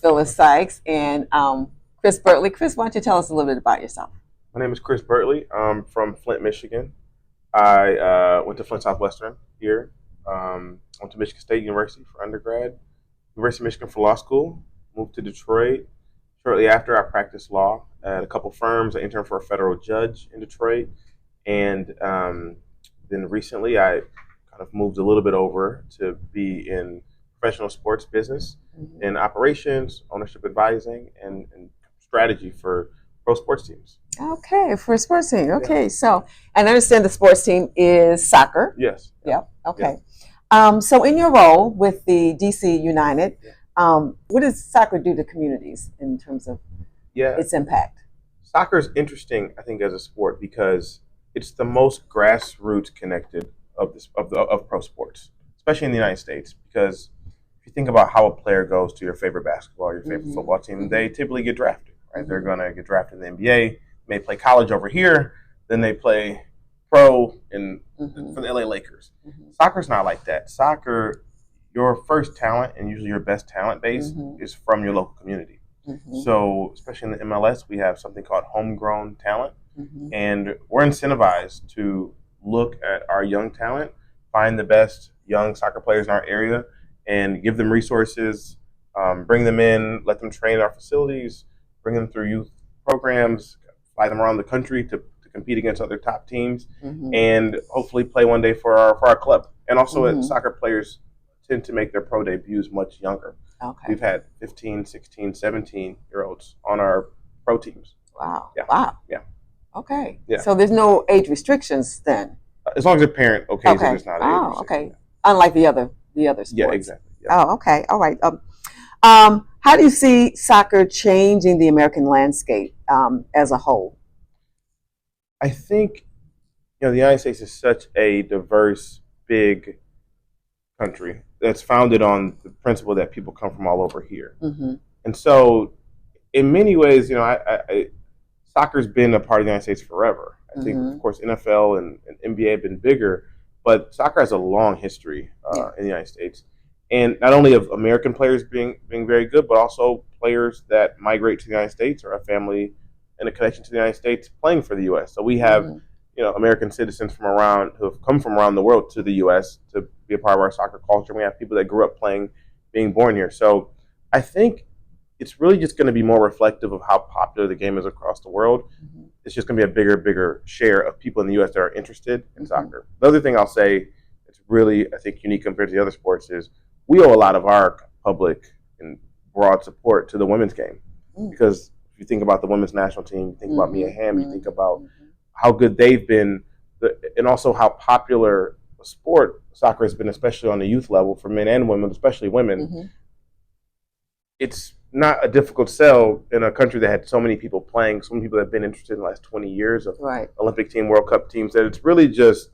Phyllis Sykes and Chris Burtley. Chris, why don't you tell us a little bit about yourself? My name is Chris Burtley. I'm from Flint, Michigan. I went to Flint Southwestern here. Went to Michigan State University for undergrad, University of Michigan for law school. Moved to Detroit. Shortly after, I practiced law at a couple firms. I interned for a federal judge in Detroit. And then recently, I kind of moved a little bit over to be in professional sports business, in operations, ownership advising, and strategy for pro sports teams. Okay, for a sports team. Yeah. Okay, so and I understand the sports team is soccer. Yes. Yep. Okay. Yeah. So in your role with the DC United, what does soccer do to communities in terms of Yeah. its impact? Soccer is interesting, I think, as a sport because it's the most grassroots connected of pro sports, especially in the United States. Because if you think about how a player goes to your favorite basketball, your favorite football team, they typically get drafted, right? They're going to get drafted in the NBA, may play college over here, then they play pro for the LA Lakers. Soccer's not like that. Soccer, your first talent and usually your best talent base is from your local community. So, especially in the MLS, we have something called homegrown talent, and we're incentivized to look at our young talent, find the best young soccer players in our area, and give them resources, bring them in, let them train in our facilities, bring them through youth programs, fly them around the country to compete against other top teams, and hopefully play one day for our club. And also, soccer players tend to make their pro debuts much younger. Okay. We've had 15, 16, 17-year-olds on our pro teams. Wow. Yeah. Wow. Yeah. Okay. Yeah. So there's no age restrictions then. As long as a parent okays it, Okay. it's not Oh, age okay. restriction. Unlike the other sports. Yeah, exactly. Yeah. Oh, okay. All right. How do you see soccer changing the American landscape as a whole? I think the United States is such a diverse, big country that's founded on the principle that people come from all over here. And so, in many ways, soccer's been a part of the United States forever. I think, of course, NFL and NBA have been bigger, but soccer has a long history in the United States. And not only of American players being very good, but also players that migrate to the United States or a family and a connection to the United States playing for the U.S. So we have, American citizens from around who have come from around the world to the U.S. to be a part of our soccer culture. We have people that grew up playing, being born here. So I think it's really just going to be more reflective of how popular the game is across the world. It's just going to be a bigger share of people in the U.S. that are interested in soccer. The other thing I'll say it's really, I think, unique compared to the other sports is we owe a lot of our public and broad support to the women's game. Because if you think about the women's national team, you think about Mia Hamm, you think about how good they've been, and also how popular a sport soccer has been, especially on the youth level for men and women, especially women. It's not a difficult sell in a country that had so many people playing, so many people that have been interested in the last 20 years of Olympic team, World Cup teams, that it's really just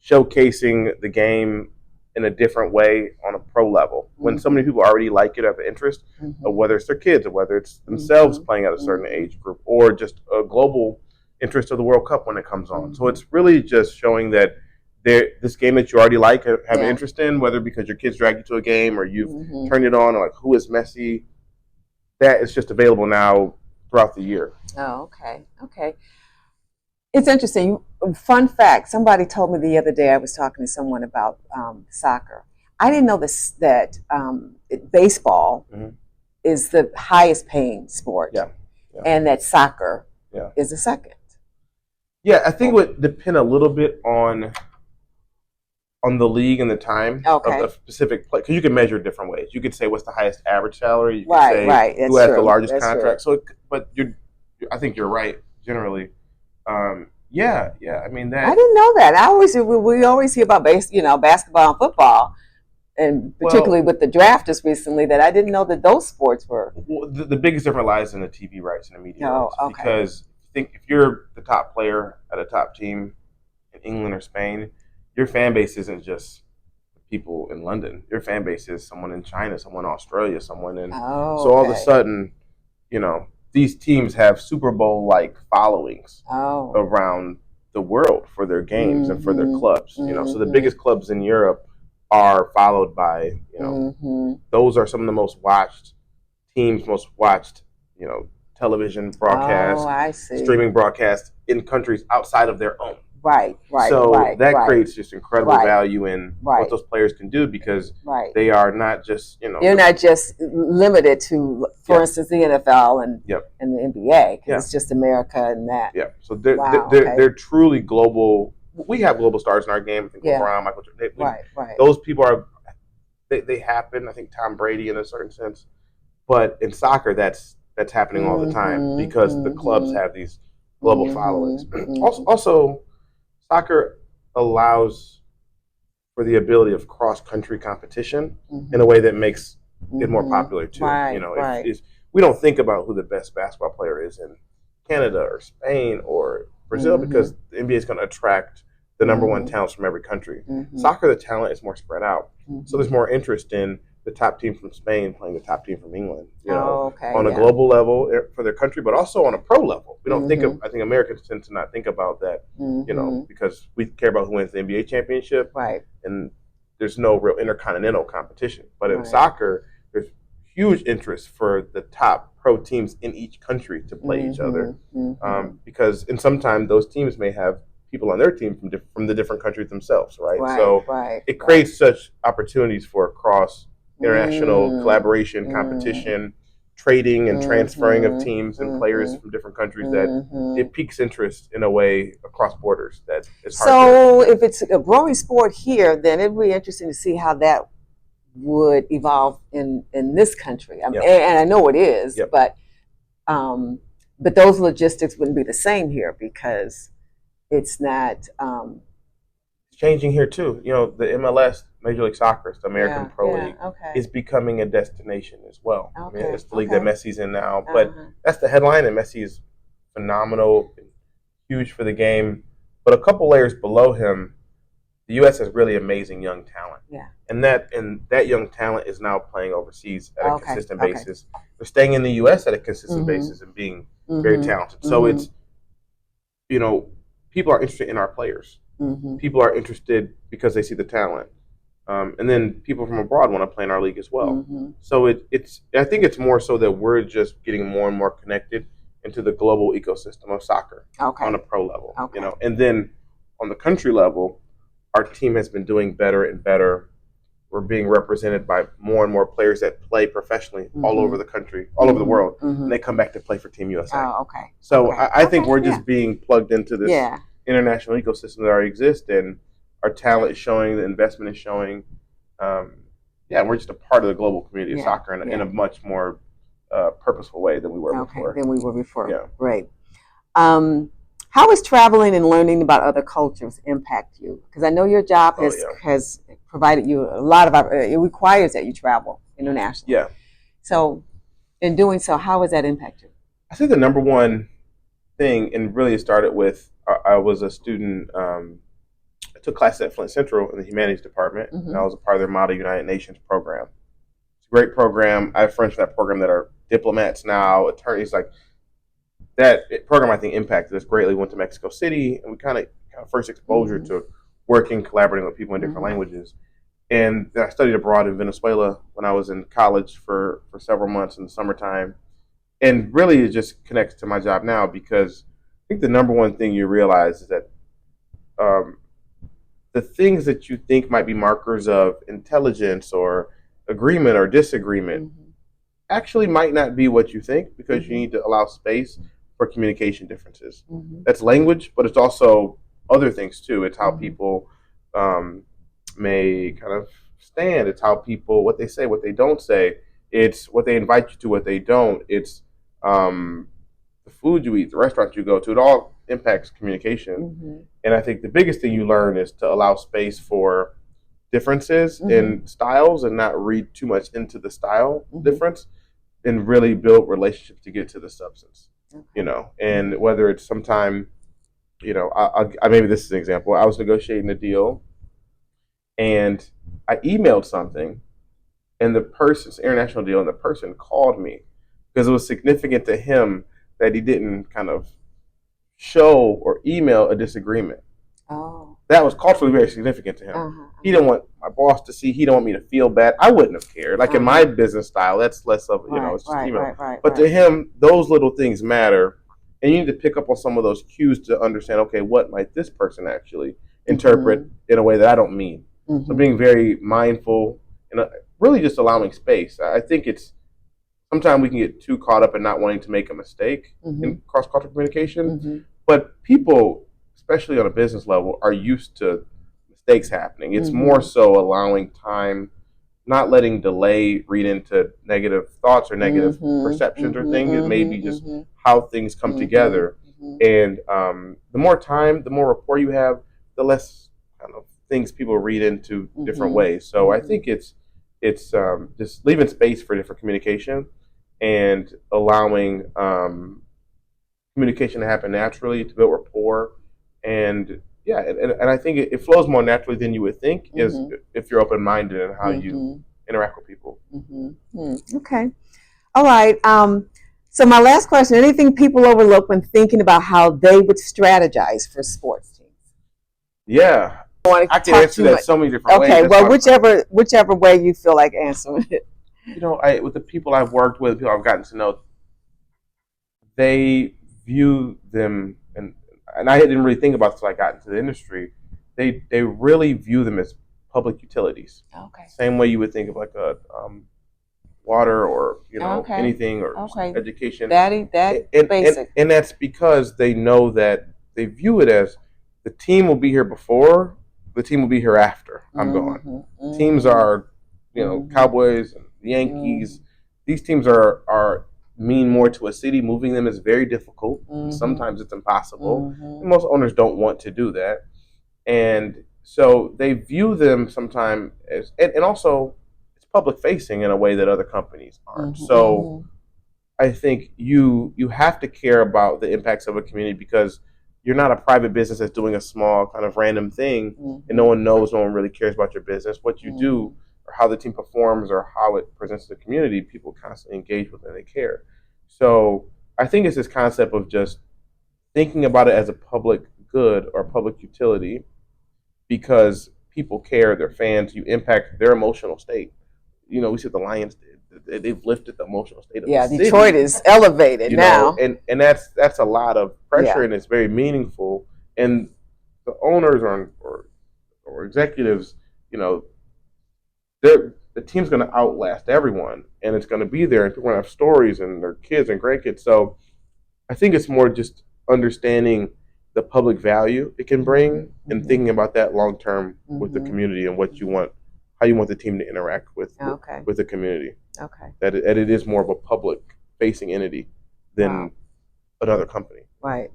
showcasing the game in a different way on a pro level. When so many people already like it, have an interest, of whether it's their kids or whether it's themselves playing at a certain age group, or just a global interest of the World Cup when it comes on. So it's really just showing that this game that you already like, have an interest in, whether because your kids drag you to a game or you've turned it on, or like who is Messi, that is just available now throughout the year. Oh, okay. Okay. It's interesting. Fun fact, somebody told me the other day, I was talking to someone about soccer. I didn't know that baseball is the highest paying sport, and that soccer is the second. Yeah, I think it would depend a little bit on the league and the time of the specific play, because you can measure it different ways. You could say what's the highest average salary. You could say who has the largest contract. So, but I think you're right generally. I mean that. I didn't know that. We always hear about basketball and football, and particularly with the draft just recently. That I didn't know that those sports were. Well, the biggest difference lies in the TV rights and the media rights. Because if you're the top player at a top team in England or Spain, your fan base isn't just people in London. Your fan base is someone in China, someone in Australia, someone in. So all of a sudden, these teams have Super Bowl-like followings around the world for their games and for their clubs. So the biggest clubs in Europe are followed by, those are some of the most watched teams, most watched, television broadcasts, Oh, I see. streaming broadcasts in countries outside of their own. Right, So that right, creates just incredible right, value in what right, those players can do because right. they are not just, You're not just limited to, for yeah, instance, the NFL and yep, and the NBA because yeah, it's just America and that. yeah. So they're, Wow. they're, Okay. they're truly global. We have global stars in our game. I think Yeah. LeBron, Michael Jordan. Right. Right. Those people are, they happen. I think Tom Brady in a certain sense. But in soccer, that's happening all the time because the clubs have these global followings. Also, soccer allows for the ability of cross-country competition in a way that makes it more popular too. Right, if we don't think about who the best basketball player is in Canada or Spain or Brazil because the NBA is going to attract the number one talents from every country. Soccer, the talent is more spread out, so there's more interest in the top team from Spain playing the top team from England, on a global level for their country, but also on a pro level. We don't think of, I think Americans tend to not think about that, because we care about who wins the NBA championship, right? And there's no real intercontinental competition. But in soccer, there's huge interest for the top pro teams in each country to play each other, because in some time those teams may have people on their team from the different countries themselves, right? So it creates such opportunities for cross international collaboration, competition, trading and transferring of teams and players from different countries that it piques interest in a way across borders that is hard. So if it's a growing sport here, then it'd be interesting to see how that would evolve in this country. And I know it is, but those logistics wouldn't be the same here because it's not. It's changing here too. The MLS, Major League Soccer, the American Pro League, is becoming a destination as well. I mean, it's the league that Messi's in now, but that's the headline, and Messi is phenomenal, huge for the game. But a couple layers below him, the U.S. has really amazing young talent. Yeah. And that young talent is now playing overseas at a consistent basis. They're staying in the U.S. at a consistent basis and being very talented. So it's, people are interested in our players. People are interested because they see the talent. And then people from abroad want to play in our league as well. So I think it's more so that we're just getting more and more connected into the global ecosystem of soccer on a pro level. And then on the country level, our team has been doing better and better. We're being represented by more and more players that play professionally all over the country, all over the world, and they come back to play for Team USA. So I think we're just being plugged into this international ecosystem that already exists, and our talent is showing, the investment is showing. And we're just a part of the global community of soccer in a much more purposeful way than we were before. Yeah. Great. How has traveling and learning about other cultures impact you? Because I know your job has provided you a lot of, it requires that you travel internationally. Yeah. So in doing so, how has that impacted you? I think the number one thing, and really it started with, I was a student, I took classes at Flint Central in the humanities department, and I was a part of their Model United Nations program. It's a great program. I have friends from that program that are diplomats now, attorneys, like that program I think impacted us greatly. Went to Mexico City, and we kind of first exposure to working, collaborating with people in different languages. And then I studied abroad in Venezuela when I was in college for several months in the summertime. And really it just connects to my job now, because I think the number one thing you realize is that the things that you think might be markers of intelligence or agreement or disagreement actually might not be what you think, because you need to allow space for communication differences. That's language, but it's also other things too. It's how people may kind of stand. It's how people, what they say, what they don't say. It's what they invite you to, what they don't. It's the food you eat, the restaurant you go to. It all impacts communication. And I think the biggest thing you learn is to allow space for differences in styles and not read too much into the style difference, and really build relationships to get to the substance. And whether it's sometime, I maybe this is an example. I was negotiating a deal, and I emailed something, and the person's international deal, and the person called me because it was significant to him that he didn't kind of show or email a disagreement. Oh. That was culturally very significant to him. He didn't want my boss to see. He didn't want me to feel bad. I wouldn't have cared. Like in my business style, that's less of, it's just email. But to him, those little things matter. And you need to pick up on some of those cues to understand, okay, what might this person actually interpret in a way that I don't mean? So being very mindful and really just allowing space. I think it's sometimes we can get too caught up in not wanting to make a mistake in cross-cultural communication. But people, especially on a business level, are used to mistakes happening. It's more so allowing time, not letting delay read into negative thoughts or negative perceptions or things. It may be just how things come together. And the more time, the more rapport you have, the less kind of things people read into different ways. So I think it's just leaving space for different communication and allowing communication to happen naturally to build rapport. And yeah, and I think it flows more naturally than you would think is if you're open-minded in how you interact with people. Okay. All right. So my last question, anything people overlook when thinking about how they would strategize for sports teams? Yeah. I can answer that so many different ways. Okay, well, whichever way you feel like answering it. With the people I've worked with, people I've gotten to know, they view them, and I didn't really think about this until I got into the industry. They really view them as public utilities. Okay. Same way you would think of like a water or anything or education. That basic. And that's because they know that they view it as the team will be here before, the team will be here after I'm gone. Teams are, Cowboys and Yankees. These teams are mean more to a city. Moving them is very difficult. Sometimes it's impossible. And most owners don't want to do that. And so they view them sometimes as, and also it's public facing in a way that other companies aren't. So I think you have to care about the impacts of a community because you're not a private business that's doing a small kind of random thing and no one knows, no one really cares about your business. What you do or how the team performs or how it presents to the community, people constantly engage with and they care. So I think it's this concept of just thinking about it as a public good or public utility because people care, they're fans, you impact their emotional state. We see what the Lions did. They've lifted the emotional state of the city. Detroit is elevated now. And that's a lot of pressure and it's very meaningful. And the owners or executives, the team's going to outlast everyone and it's going to be there and people are going to have stories and their kids and grandkids. So I think it's more just understanding the public value it can bring and thinking about that long term with the community and what you want, how you want the team to interact with the community. Okay. That it is more of a public facing entity than another company. Right.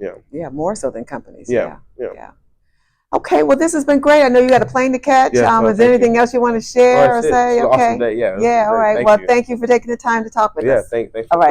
Yeah. Yeah, more so than companies. Yeah. Okay, well, this has been great. I know you got a plane to catch. Is there anything else you want to share or say? It's an awesome day. Yeah. All right. Well, thank you for taking the time to talk with us. Thanks. All right.